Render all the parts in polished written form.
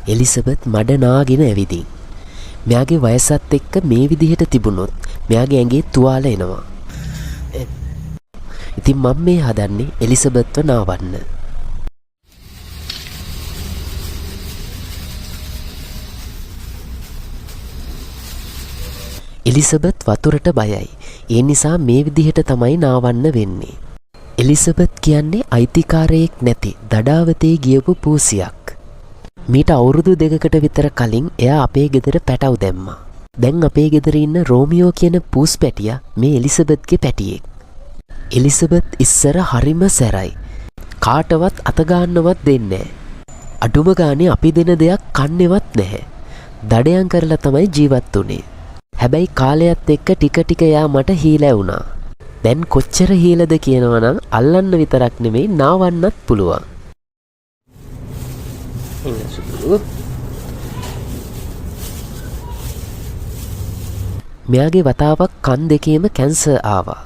Elizabeth මඩ නාගෙන ඇවිදින්. මෙයාගේ වයසත් එක්ක මේ විදිහට තිබුණොත් මෙයාගේ ඇඟේ තුවාල එනවා. ඉතින් මම මේ හදන්නේ එලිසබෙත්ව නාවන්න. එලිසබෙත් වතුරට බයයි. ඒ නිසා මේ විදිහට තමයි නාවන්න වෙන්නේ. එලිසබෙත් කියන්නේ අයිතිකාරයෙක් නැති දඩාවතේ ගියපු පූසියක්. මීට අවුරුදු 2කට විතර කලින් එයා අපේ ගෙදර පැටව දැම්මා. දැන් අපේ ගෙදර ඉන්න රෝමියෝ කියන පූස් පැටියා මේ එලිසබෙත්ගේ පැටියෙක්. එලිසබෙත් ඉස්සර හරිම සැරයි. කාටවත් අත ගන්නවත් දෙන්නේ නැහැ. අඩුම ගානේ අපි දෙන දෙයක් කන්නේවත් නැහැ. දඩයන් කරලා තමයි ජීවත් වුනේ. හැබැයි කාලයත් එක්ක ටික ටික එයා මට හීලා වුණා. දැන් කොච්චර හීලද කියනවනම් අල්ලන්න විතරක් නෙමෙයි නාවන්නත් පුළුවන්. මෙයාගේ වතාවක් කන් දෙකේම කැන්සර් ආවා.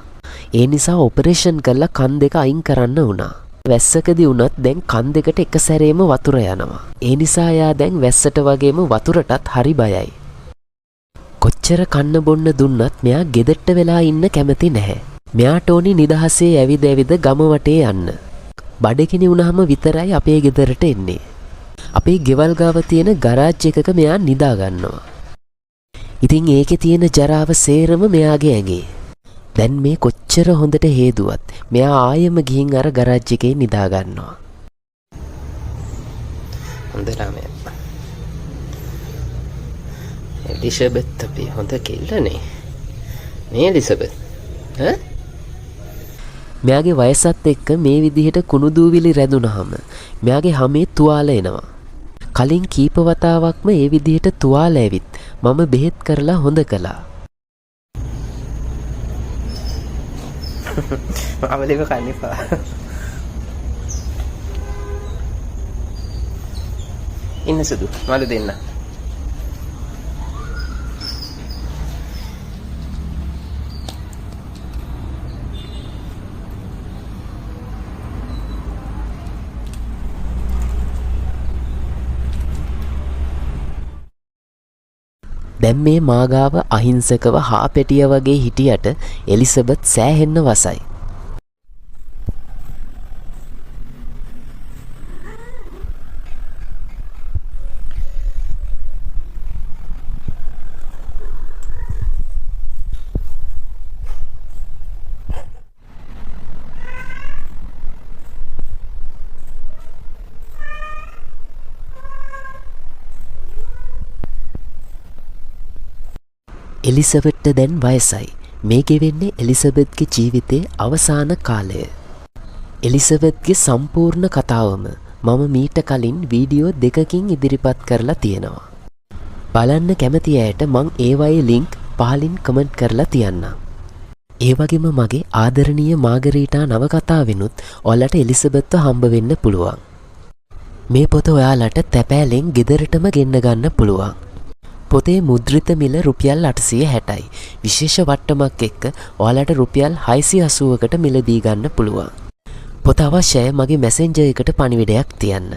ඒ නිසා ඔපරේෂන් කරලා කන් දෙක අයින් කරන්න වුණා. වැස්සකදී වුණත් දැන් කන් දෙකට එක සැරේම වතුර යනවා. ඒ නිසා එයා දැන් වැස්සට වගේම වතුරටත් හරි බයයි. කොච්චර කන්න බොන්න දුන්නත් මෙයා ගෙදරට වෙලා ඉන්න කැමති නැහැ. මෙයාට ඕනි නිදහසේ ඇවිද ඇවිද ගම වටේ යන්න. බඩගිනි වුණාම විතරයි අපේ ගෙදරට එන්නේ. අපේ ගෙවල් ගාව තියෙන ගරාජ් එකක මෙයා නිදා ගන්නවා. ඉතින් ඒකේ තියෙන ජරාව සේරම මෙයාගේ ඇඟේ. දැන් මේ කොච්චර හොඳට හේදුවත් මෙයා ආයෙම ගිහින් අර ගරාජ් එකේ නිදා ගන්නවා. හොඳ ළමයා. එලිසබෙත් අපි හොඳ කෙල්ලනේ. මේ එලිසබෙත්. ඈ? මෙයාගේ වයසත් එක්ක මේ විදිහට කුණු දූවිලි රැඳුනහම මෙයාගේ හැමේ තුවාල එනවා. කලින් කීප වතාවක්ම මේ විදිහට තුවාල ඇවිත් මම බෙහෙත් කරලා හොඳ කළා. අවලිව කන්නේපා. ඉන්න සුදු මලු දෙන්න. දැන් මේ මාගාව අහිංසකව හා පෙටිය වගේ හිටියට එලිසබෙත් සෑහෙන්න වසයි. එලිසබෙත්ට දැන් වයසයි. මේ ගෙවෙන්නේ එලිසබෙත්ගේ ජීවිතයේ අවසාන කාලය. එලිසබෙත්ගේ සම්පූර්ණ කතාවම මම මීට කලින් වීඩියෝ 2කින් ඉදිරිපත් කරලා තියෙනවා. බලන්න කැමති අයට මං ඒවයේ ලින්ක් පහලින් කමෙන්ට් කරලා තියන්නම්. ඒ වගේම මගේ ආදරණීය මාගරීටා නවකතාවෙනුත් ඔයාලට එලිසබෙත්ව හම්බ වෙන්න පුළුවන්. මේ පොත ඔයාලට තැපෑලෙන් ගෙදරටම ගෙන්න ගන්න පුළුවන්. පොතේ මුද්‍රිත මිල රුපියල් 860යි. විශේෂ වට්ටමක් එක්ක ඔයාලට රුපියල් 680කට මිලදී ගන්න පුළුවන්. පොත අවශ්‍යයි මගේ මැසෙන්ජර් එකට පණිවිඩයක් තියන්න.